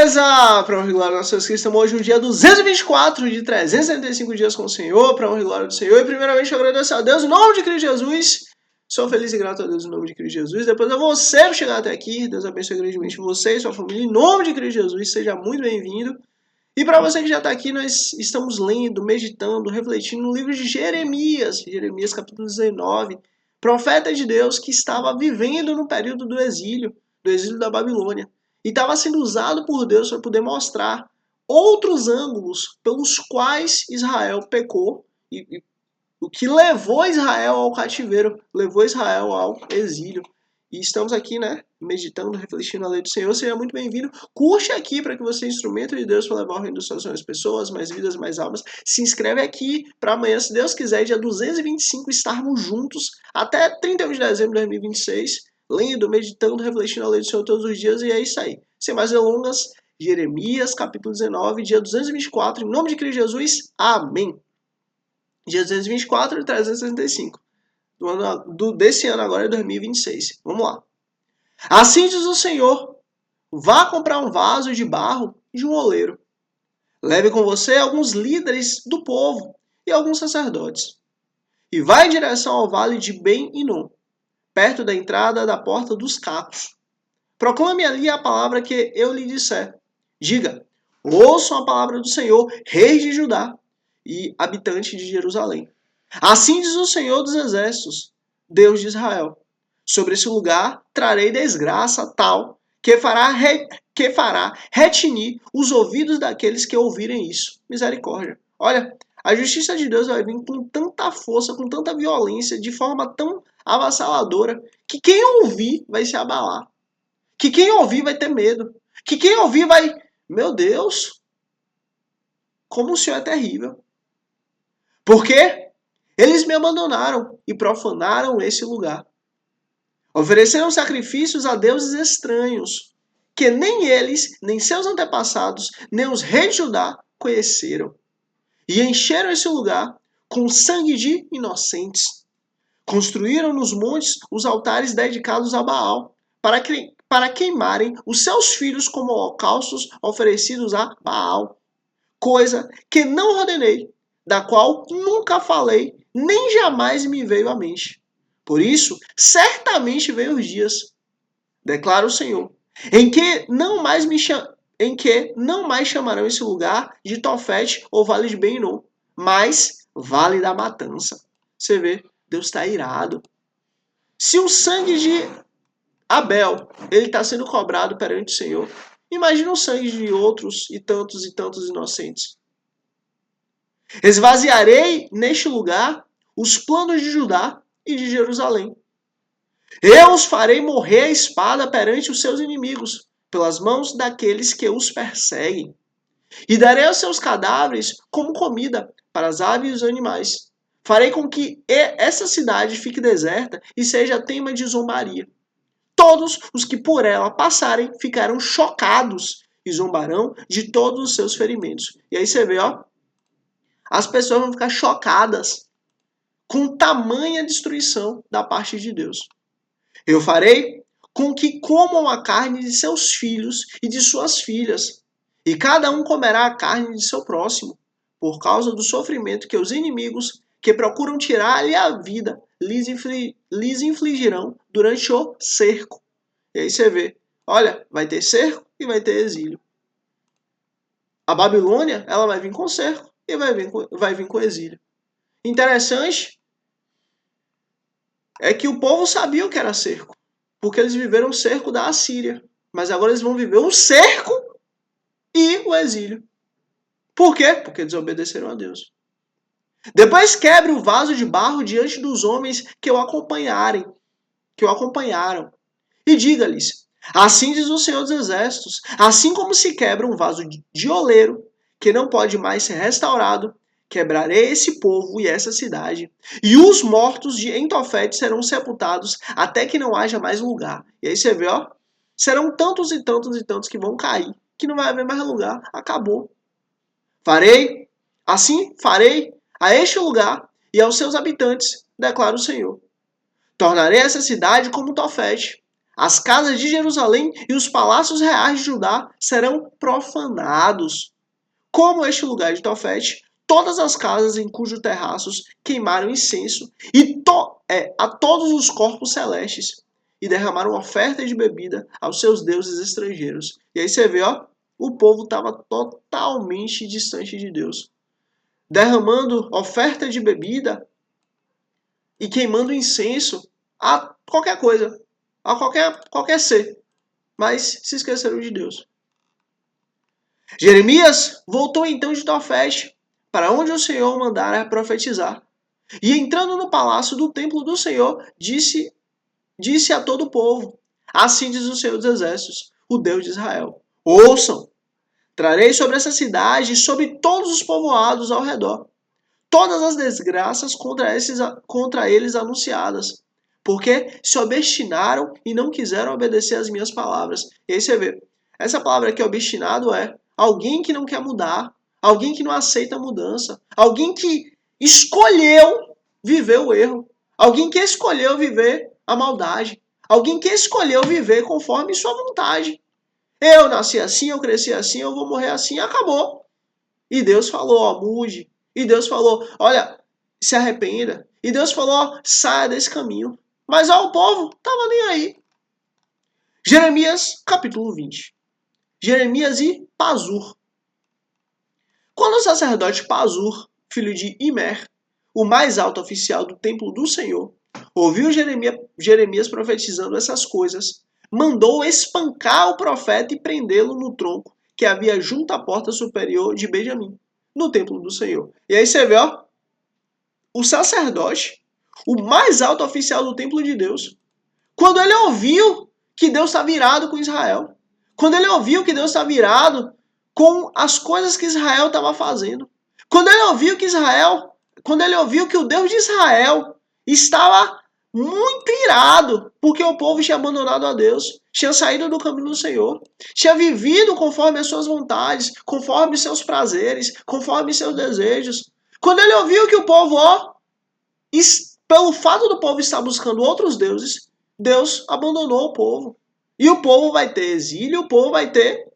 Beleza? Para honra e glória do nosso Cristo, estamos hoje no dia 224 de 365 dias com o Senhor, para honra e glória do Senhor. E primeiramente eu agradeço a Deus em nome de Cristo Jesus. Sou feliz e grato a Deus em nome de Cristo Jesus. Depois a você por chegar até aqui. Deus abençoe grandemente você e sua família. Em nome de Cristo Jesus, seja muito bem-vindo. E para você que já está aqui, nós estamos lendo, meditando, refletindo no livro de Jeremias. Jeremias capítulo 19. Profeta de Deus que estava vivendo no período do exílio da Babilônia. E estava sendo usado por Deus para poder mostrar outros ângulos pelos quais Israel pecou e o que levou Israel ao cativeiro, levou Israel ao exílio. E estamos aqui, né, meditando, refletindo a lei do Senhor. Seja muito bem-vindo. Curte aqui para que você seja instrumento de Deus para levar o reino dos céus às pessoas, mais vidas, mais almas. Se inscreve aqui para amanhã, se Deus quiser, dia 225, estarmos juntos até 31 de dezembro de 2026, lendo, meditando, refletindo a lei do Senhor todos os dias. E é isso aí. Sem mais delongas, Jeremias, capítulo 19, dia 224, em nome de Cristo Jesus. Amém. Dia 224 e 365. Desse ano agora é 2026. Vamos lá. Assim diz o Senhor: vá comprar um vaso de barro de um oleiro. Leve com você alguns líderes do povo e alguns sacerdotes. E vá em direção ao vale de Ben-Hinom, perto da entrada da porta dos cacos. Proclame ali a palavra que eu lhe disser. Diga: ouçam a palavra do Senhor, rei de Judá e habitante de Jerusalém. Assim diz o Senhor dos Exércitos, Deus de Israel: sobre esse lugar trarei desgraça tal que fará retinir os ouvidos daqueles que ouvirem isso. Misericórdia. Olha, a justiça de Deus vai vir com tanta força, com tanta violência, de forma tão avassaladora, que quem ouvir vai se abalar. Que quem ouvir vai ter medo. Que quem ouvir vai... Meu Deus! Como o Senhor é terrível. Por quê? Eles me abandonaram e profanaram esse lugar. Ofereceram sacrifícios a deuses estranhos, que nem eles, nem seus antepassados, nem os reis de Judá conheceram. E encheram esse lugar com sangue de inocentes. Construíram nos montes os altares dedicados a Baal, para queimarem os seus filhos como holocaustos oferecidos a Baal. Coisa que não ordenei, da qual nunca falei, nem jamais me veio à mente. Por isso, certamente vêm os dias, declara o Senhor, em que não mais chamarão esse lugar de Tofete ou Vale de Ben-Hinom, mas Vale da Matança. Você vê, Deus está irado. Se o sangue de Abel ele está sendo cobrado perante o Senhor, imagina o sangue de outros e tantos inocentes. Esvaziarei neste lugar os planos de Judá e de Jerusalém. Eu os farei morrer à espada perante os seus inimigos, pelas mãos daqueles que os perseguem. E darei aos seus cadáveres como comida para as aves e os animais. Farei com que essa cidade fique deserta e seja tema de zombaria. Todos os que por ela passarem ficarão chocados e zombarão de todos os seus ferimentos. E aí você vê, ó, as pessoas vão ficar chocadas com tamanha destruição da parte de Deus. Eu farei com que comam a carne de seus filhos e de suas filhas, e cada um comerá a carne de seu próximo, por causa do sofrimento que os inimigos que procuram tirar-lhe a vida lhes infligirão durante o cerco. E aí você vê, olha, vai ter cerco e vai ter exílio. A Babilônia, ela vai vir com cerco e vai vir com exílio. Interessante é que o povo sabia o que era cerco, porque eles viveram o cerco da Assíria, mas agora eles vão viver o cerco e o exílio. Por quê? Porque desobedeceram a Deus. Depois quebre o vaso de barro diante dos homens que o acompanharam, e diga-lhes: assim diz o Senhor dos Exércitos, assim como se quebra um vaso de oleiro, que não pode mais ser restaurado, quebrarei esse povo e essa cidade, e os mortos em Tofete serão sepultados até que não haja mais lugar. E aí você vê, ó, serão tantos e tantos que vão cair, que não vai haver mais lugar. Acabou. Assim farei a este lugar e aos seus habitantes, declara o Senhor. Tornarei essa cidade como Tofete, As casas de Jerusalém e os palácios reais de Judá serão profanados. Como este lugar de Tofete, todas as casas em cujos terraços queimaram incenso a todos os corpos celestes e derramaram oferta de bebida aos seus deuses estrangeiros. E aí você vê, ó, o povo estava totalmente distante de Deus, derramando oferta de bebida e queimando incenso a qualquer coisa, a qualquer ser, mas se esqueceram de Deus. Jeremias voltou então de Tofete, para onde o Senhor mandara profetizar. E entrando no palácio do templo do Senhor, disse a todo o povo: assim diz o Senhor dos Exércitos, o Deus de Israel: ouçam, trarei sobre essa cidade e sobre todos os povoados ao redor todas as desgraças contra eles anunciadas, porque se obstinaram e não quiseram obedecer às minhas palavras. E aí você vê, essa palavra aqui, obstinado, é alguém que não quer mudar, alguém que não aceita a mudança, alguém que escolheu viver o erro, alguém que escolheu viver a maldade, alguém que escolheu viver conforme sua vontade. Eu nasci assim, eu cresci assim, eu vou morrer assim, acabou. E Deus falou, ó, mude. E Deus falou, olha, se arrependa. E Deus falou, ó, saia desse caminho. Mas ó, o povo estava nem aí. Jeremias, capítulo 20. Jeremias e Pazur. Quando o sacerdote Pazur, filho de Imer, o mais alto oficial do templo do Senhor, ouviu Jeremias profetizando essas coisas, mandou espancar o profeta e prendê-lo no tronco que havia junto à porta superior de Benjamim, no templo do Senhor. E aí você vê, ó, o sacerdote, o mais alto oficial do templo de Deus, quando ele ouviu que Deus está virado com Israel, quando ele ouviu que Deus está virado com as coisas que Israel estava fazendo, quando ele ouviu que o Deus de Israel estava muito irado, porque o povo tinha abandonado a Deus, tinha saído do caminho do Senhor, tinha vivido conforme as suas vontades, conforme seus prazeres, conforme seus desejos. Quando ele ouviu que o povo, ó, pelo fato do povo estar buscando outros deuses, Deus abandonou o povo. E o povo vai ter exílio, o povo vai ter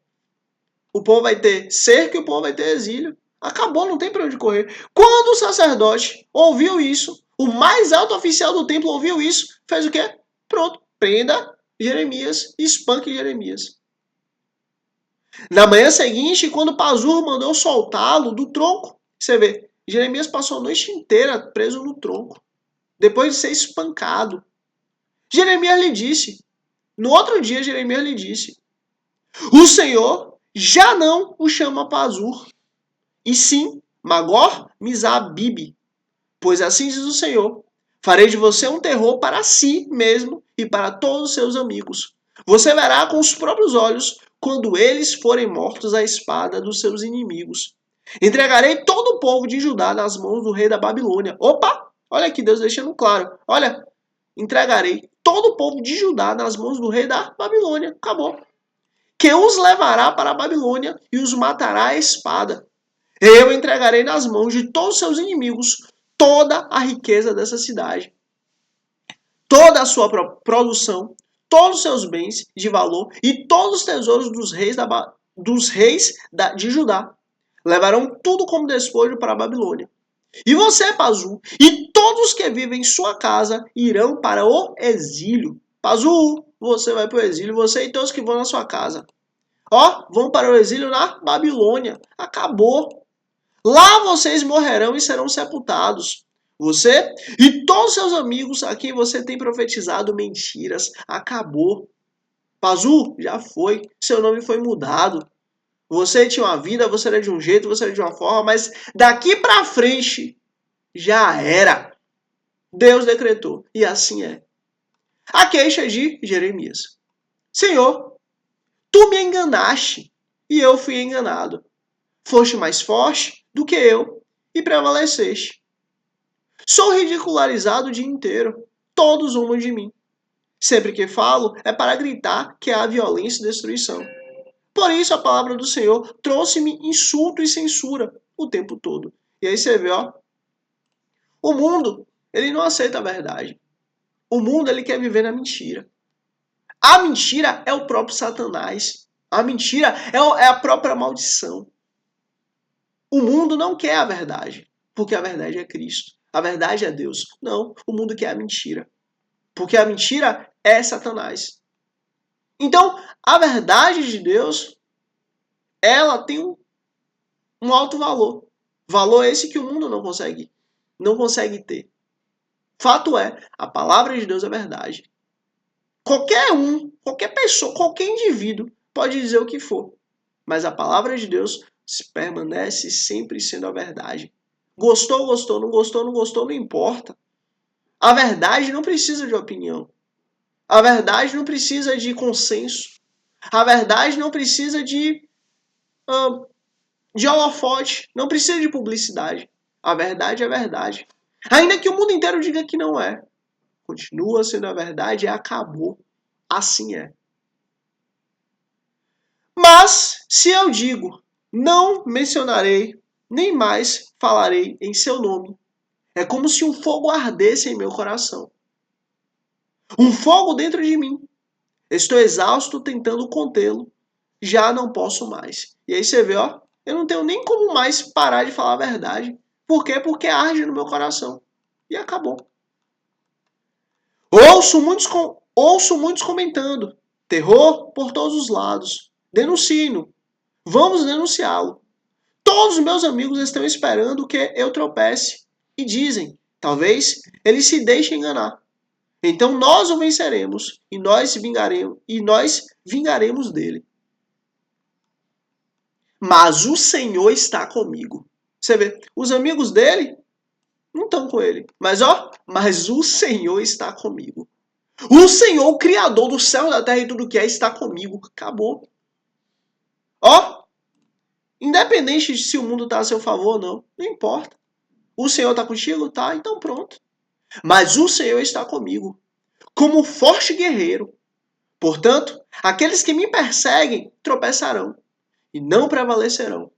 cerco e o povo vai ter exílio. Acabou, não tem para onde correr. Quando o sacerdote ouviu isso, o mais alto oficial do templo ouviu isso, fez o quê? Pronto, prenda Jeremias e espanque Jeremias. Na manhã seguinte, quando Pazur mandou soltá-lo do tronco, você vê, Jeremias passou a noite inteira preso no tronco, depois de ser espancado. Jeremias lhe disse, no outro dia Jeremias lhe disse, o Senhor já não o chama Pazur, e sim Magor Misabibe, pois assim diz o Senhor, farei de você um terror para si mesmo e para todos os seus amigos. Você verá com os próprios olhos quando eles forem mortos à espada dos seus inimigos. Entregarei todo o povo de Judá nas mãos do rei da Babilônia. Opa! Olha aqui, Deus deixando claro. Olha, entregarei todo o povo de Judá nas mãos do rei da Babilônia. Acabou. Que os levará para a Babilônia e os matará à espada. Eu entregarei nas mãos de todos os seus inimigos toda a riqueza dessa cidade, toda a sua produção, todos os seus bens de valor e todos os tesouros dos reis de Judá. Levarão tudo como despojo para a Babilônia. E você, Pazu, e todos os que vivem em sua casa irão para o exílio. Pazu, você vai para o exílio, você e todos que vão na sua casa. Ó, vão para o exílio na Babilônia. Acabou. Lá vocês morrerão e serão sepultados. Você e todos seus amigos a quem você tem profetizado mentiras. Acabou. Pazu, já foi. Seu nome foi mudado. Você tinha uma vida, você era de um jeito, você era de uma forma, mas daqui para frente já era. Deus decretou. E assim é. A queixa de Jeremias. Senhor, tu me enganaste e eu fui enganado. Foste mais forte do que eu e prevaleceste. Sou ridicularizado o dia inteiro. Todos zombam de mim. Sempre que falo, é para gritar que há violência e destruição. Por isso a palavra do Senhor trouxe-me insulto e censura o tempo todo. E aí você vê, ó. O mundo, ele não aceita a verdade. O mundo, ele quer viver na mentira. A mentira é o próprio Satanás. A mentira é a própria maldição. O mundo não quer a verdade, porque a verdade é Cristo. A verdade é Deus. Não, o mundo quer a mentira. Porque a mentira é Satanás. Então, a verdade de Deus, ela tem um alto valor. Valor esse que o mundo não consegue ter. Fato é, a palavra de Deus é verdade. Qualquer pessoa, qualquer indivíduo pode dizer o que for. Mas a palavra de Deus permanece sempre sendo a verdade. Gostou, gostou, não gostou, não gostou, não importa. A verdade não precisa de opinião. A verdade não precisa de consenso. A verdade não precisa de holofote. Não precisa de publicidade. A verdade é verdade. Ainda que o mundo inteiro diga que não é. Continua sendo a verdade e acabou. Assim é. Mas, se eu digo, não mencionarei, nem mais falarei em seu nome, é como se um fogo ardesse em meu coração. Um fogo dentro de mim. Estou exausto tentando contê-lo. Já não posso mais. E aí você vê, ó, eu não tenho nem como mais parar de falar a verdade. Por quê? Porque arde no meu coração. E acabou. Ouço muitos comentando. Terror por todos os lados. Denuncie-no. Vamos denunciá-lo. Todos os meus amigos estão esperando que eu tropece. E dizem, talvez ele se deixe enganar. Então nós o venceremos e nós vingaremos dele. Mas o Senhor está comigo. Você vê, os amigos dele não estão com ele. Mas o Senhor está comigo. O Senhor, o Criador do céu, da terra e tudo que é, está comigo. Acabou. Ó, independente de se o mundo está a seu favor ou não, não importa. O Senhor está contigo? Tá, então pronto. Mas o Senhor está comigo, como forte guerreiro. Portanto, aqueles que me perseguem tropeçarão e não prevalecerão.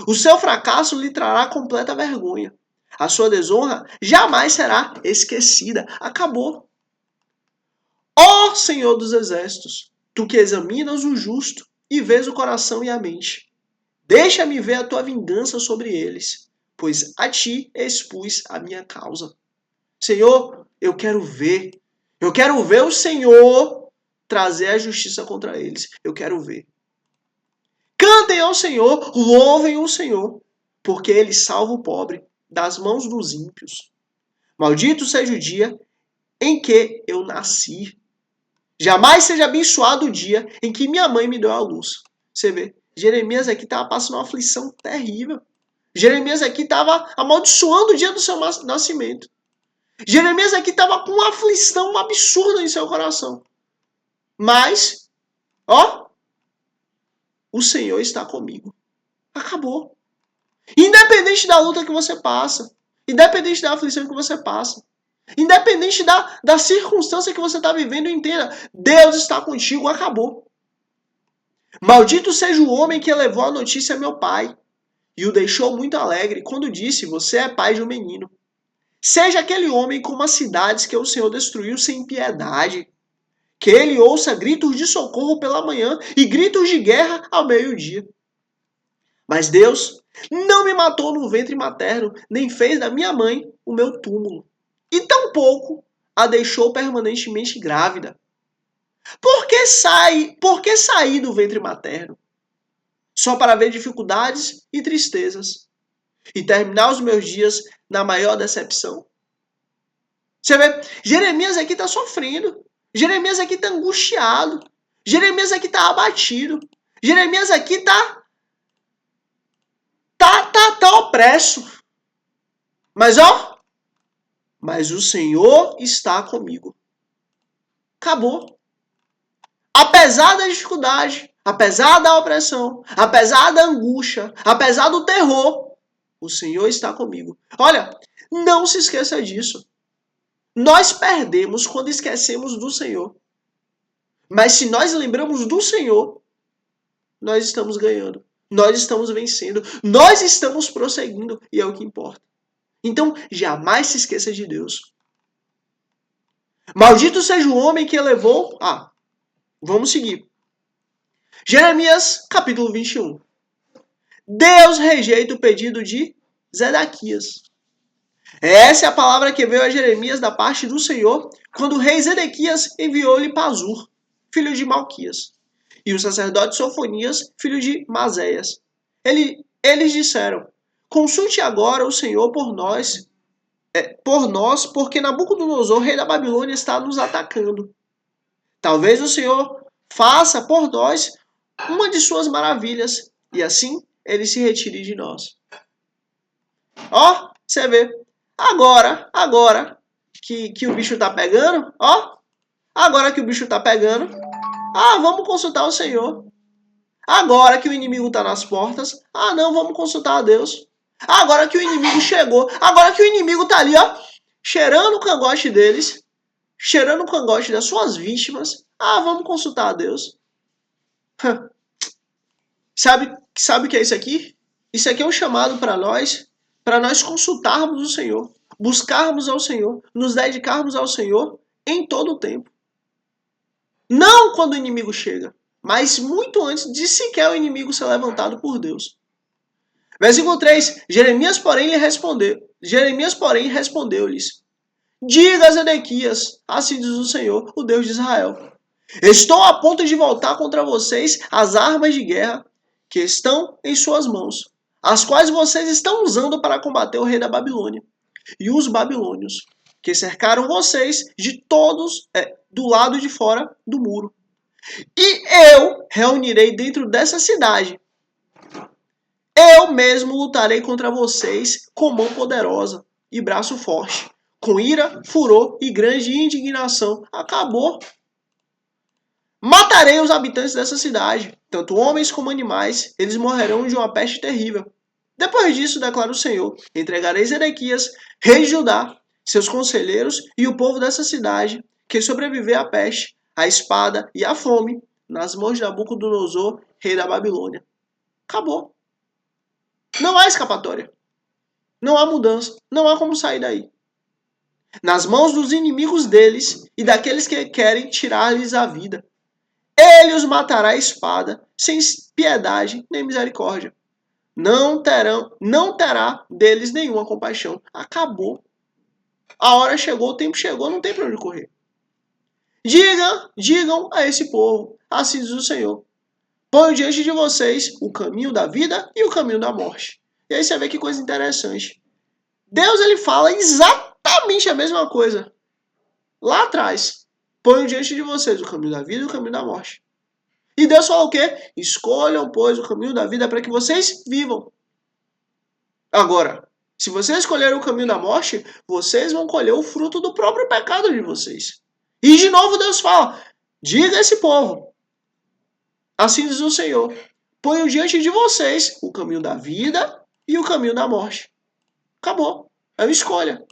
O seu fracasso lhe trará completa vergonha. A sua desonra jamais será esquecida. Acabou. Ó Senhor dos exércitos, tu que examinas o justo e vês o coração e a mente, deixa-me ver a tua vingança sobre eles, pois a ti expus a minha causa. Senhor, eu quero ver o Senhor trazer a justiça contra eles. Eu quero ver. Cantem ao Senhor, louvem o Senhor, porque ele salva o pobre das mãos dos ímpios. Maldito seja o dia em que eu nasci. Jamais seja abençoado o dia em que minha mãe me deu a luz. Você vê, Jeremias aqui estava passando uma aflição terrível. Jeremias aqui estava amaldiçoando o dia do seu nascimento. Jeremias aqui estava com uma aflição absurda em seu coração. Mas, ó, o Senhor está comigo. Acabou. Independente da luta que você passa, independente da aflição que você passa, independente da circunstância que você está vivendo, entenda, Deus está contigo, acabou. Maldito seja o homem que levou a notícia a meu pai e o deixou muito alegre quando disse, você é pai de um menino. Seja aquele homem como as cidades que o Senhor destruiu sem piedade. Que ele ouça gritos de socorro pela manhã e gritos de guerra ao meio-dia. Mas Deus não me matou no ventre materno, nem fez da minha mãe o meu túmulo. E tampouco a deixou permanentemente grávida. Por que sair do ventre materno? Só para ver dificuldades e tristezas. E terminar os meus dias na maior decepção. Você vê, Jeremias aqui está sofrendo. Jeremias aqui está angustiado. Jeremias aqui está abatido. Jeremias aqui está opresso. Mas o Senhor está comigo. Acabou. Apesar da dificuldade, apesar da opressão, apesar da angústia, apesar do terror, o Senhor está comigo. Olha, não se esqueça disso. Nós perdemos quando esquecemos do Senhor. Mas se nós lembramos do Senhor, nós estamos ganhando. Nós estamos vencendo. Nós estamos prosseguindo. E é o que importa. Então, jamais se esqueça de Deus. Maldito seja o homem que elevou... Vamos seguir. Jeremias, capítulo 21. Deus rejeita o pedido de Zedequias. Essa é a palavra que veio a Jeremias da parte do Senhor, quando o rei Zedequias enviou-lhe Pazur, filho de Malquias, e o sacerdote Sofonias, filho de Maséias. Eles disseram: consulte agora o Senhor por nós, porque Nabucodonosor, rei da Babilônia, está nos atacando. Talvez o Senhor faça por nós uma de suas maravilhas, e assim ele se retire de nós. Ó, você vê. Agora que o bicho tá pegando, ó. Agora que o bicho tá pegando, vamos consultar o Senhor. Agora que o inimigo tá nas portas, não, vamos consultar a Deus. Agora que o inimigo chegou, agora que o inimigo tá ali, ó, cheirando o cangote deles, cheirando o cangote das suas vítimas, vamos consultar a Deus. Sabe o que é isso aqui? Isso aqui é um chamado para nós consultarmos o Senhor, buscarmos ao Senhor, nos dedicarmos ao Senhor em todo o tempo. Não quando o inimigo chega, mas muito antes de sequer o inimigo ser levantado por Deus. Versículo 3. Jeremias, porém, respondeu-lhes: diga a Zedequias, assim diz o Senhor, o Deus de Israel: estou a ponto de voltar contra vocês as armas de guerra que estão em suas mãos, as quais vocês estão usando para combater o rei da Babilônia e os babilônios, que cercaram vocês de todos do lado de fora do muro. E eu reunirei dentro dessa cidade. Eu mesmo lutarei contra vocês com mão poderosa e braço forte, com ira, furor e grande indignação. Acabou. Matarei os habitantes dessa cidade, tanto homens como animais, eles morrerão de uma peste terrível. Depois disso, declara o Senhor, entregarei Zedequias, rei de Judá, seus conselheiros e o povo dessa cidade, que sobreviver à peste, à espada e à fome, nas mãos de Nabucodonosor, rei da Babilônia. Acabou. Não há escapatória. Não há mudança. Não há como sair daí. Nas mãos dos inimigos deles e daqueles que querem tirar-lhes a vida. Ele os matará à espada, sem piedade nem misericórdia. Não terá deles nenhuma compaixão. Acabou. A hora chegou, o tempo chegou, não tem para onde correr. Digam a esse povo, assim diz o Senhor: ponho diante de vocês o caminho da vida e o caminho da morte. E aí você vê que coisa interessante. Deus, ele fala exatamente a mesma coisa lá atrás. Ponho diante de vocês o caminho da vida e o caminho da morte. E Deus fala o quê? Escolham, pois, o caminho da vida para que vocês vivam. Agora, se vocês escolherem o caminho da morte, vocês vão colher o fruto do próprio pecado de vocês. E de novo Deus fala: diga a esse povo, assim diz o Senhor: ponho diante de vocês o caminho da vida e o caminho da morte. Acabou. É uma escolha.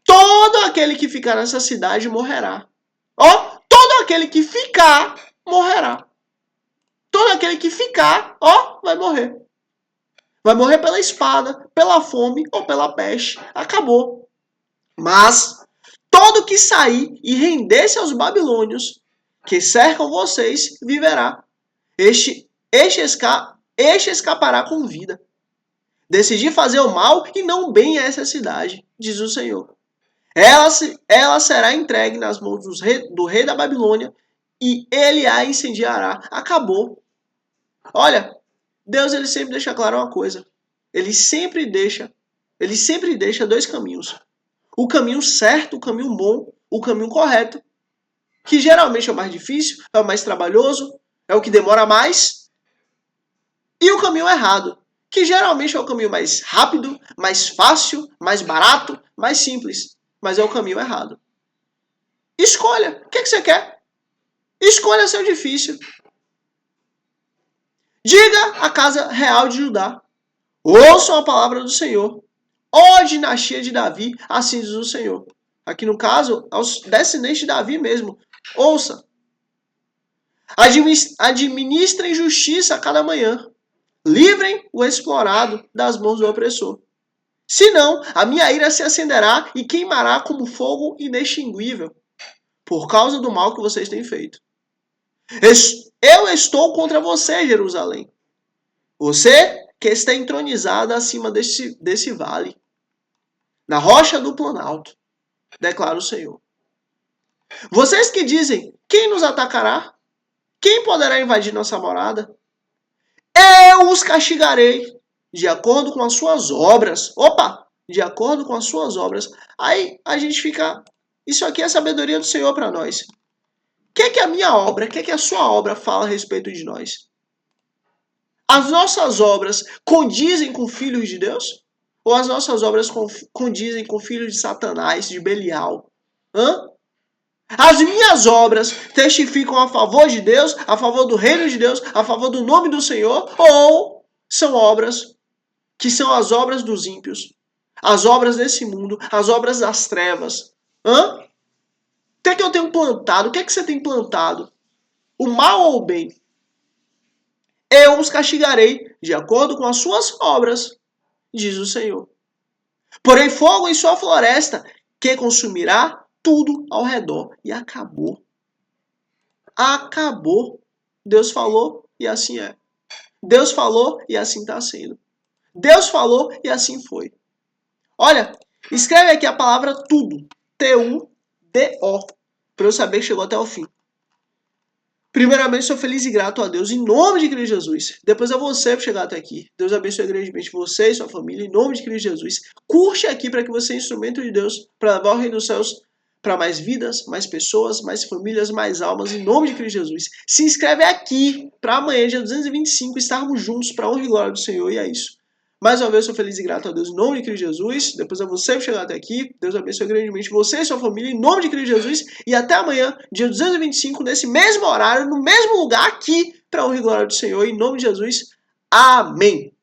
Todo aquele que ficar nessa cidade morrerá. Todo aquele que ficar morrerá. Todo aquele que ficar, vai morrer. Vai morrer pela espada, pela fome ou pela peste. Acabou. Mas todo que sair e render-se aos babilônios que cercam vocês viverá. Este escapará com vida. Decidi fazer o mal e não o bem a essa cidade, diz o Senhor. Ela será entregue nas mãos do rei da Babilônia e ele a incendiará. Acabou. Olha, Deus, ele sempre deixa claro uma coisa. Ele sempre deixa dois caminhos. O caminho certo, o caminho bom, o caminho correto, que geralmente é o mais difícil, é o mais trabalhoso, é o que demora mais. E o caminho errado, que geralmente é o caminho mais rápido, mais fácil, mais barato, mais simples. Mas é o caminho errado. Escolha. O que você quer? Escolha seu difícil. Diga à casa real de Judá: ouçam a palavra do Senhor. Ó dinastia de Davi, assim diz o Senhor. Aqui no caso, aos descendentes de Davi mesmo. Ouça. Administrem justiça a cada manhã. Livrem o explorado das mãos do opressor. Senão, a minha ira se acenderá e queimará como fogo inextinguível, por causa do mal que vocês têm feito. Eu estou contra você, Jerusalém. Você que está entronizada acima desse vale, na rocha do Planalto, declara o Senhor. Vocês que dizem, quem nos atacará? Quem poderá invadir nossa morada? Eu os castigarei de acordo com as suas obras. Opa! De acordo com as suas obras. Aí a gente fica... Isso aqui é a sabedoria do Senhor para nós. O que a minha obra, o que a sua obra fala a respeito de nós? As nossas obras condizem com filhos de Deus? Ou as nossas obras condizem com filhos de Satanás, de Belial? Hã? As minhas obras testificam a favor de Deus, a favor do reino de Deus, a favor do nome do Senhor? Ou são obras que são as obras dos ímpios, as obras desse mundo, as obras das trevas? Hã? O que eu tenho plantado? O que você tem plantado? O mal ou o bem? Eu os castigarei de acordo com as suas obras, diz o Senhor. Porém fogo em sua floresta, que consumirá tudo ao redor. E acabou. Acabou. Deus falou e assim é. Deus falou e assim está sendo. Deus falou e assim foi. Olha, escreve aqui a palavra tudo. T-U-D-O. Para eu saber que chegou até o fim. Primeiramente, sou feliz e grato a Deus em nome de Cristo Jesus. Depois a você por chegar até aqui. Deus abençoe grandemente você e sua família em nome de Cristo Jesus. Curte aqui para que você seja instrumento de Deus para levar o reino dos céus para mais vidas, mais pessoas, mais famílias, mais almas em nome de Cristo Jesus. Se inscreve aqui para amanhã, dia 225, estarmos juntos para a honra e glória do Senhor e é isso. Mais uma vez, sou feliz e grato a Deus em nome de Cristo Jesus. Depois a você por chegar até aqui. Deus abençoe grandemente você e sua família em nome de Cristo Jesus. E até amanhã, dia 225, nesse mesmo horário, no mesmo lugar aqui, para a honra e glória do Senhor. Em nome de Jesus. Amém.